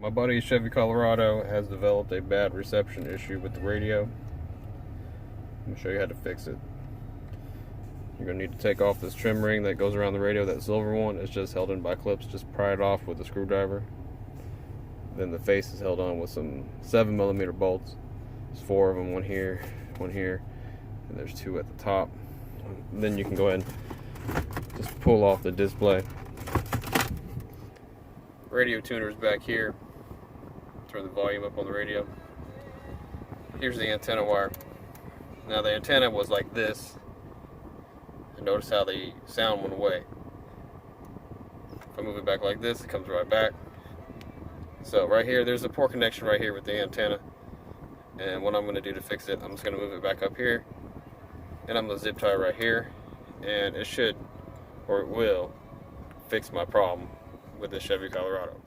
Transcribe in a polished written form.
My buddy Chevy Colorado has developed a bad reception issue with the radio. I'm going to show you how to fix it. You're going to need to take off this trim ring that goes around the radio, that silver one. It's just held in by clips. Just pry it off with a screwdriver. Then the face is held on with some 7mm bolts. There's 4 of them, one here, and there's 2 at the top. Then you can go ahead and just pull off the display. Radio tuner is back here. Turn the volume up on the radio. Here's the antenna wire. Now the antenna was like this, and notice how the sound went away. If I move it back like this, it comes right back. So right here, there's a poor connection right here with the antenna, and what I'm going to do to fix it, I'm just going to move it back up here, and I'm going to zip tie right here, and it should, or it will, fix my problem with this Chevy Colorado.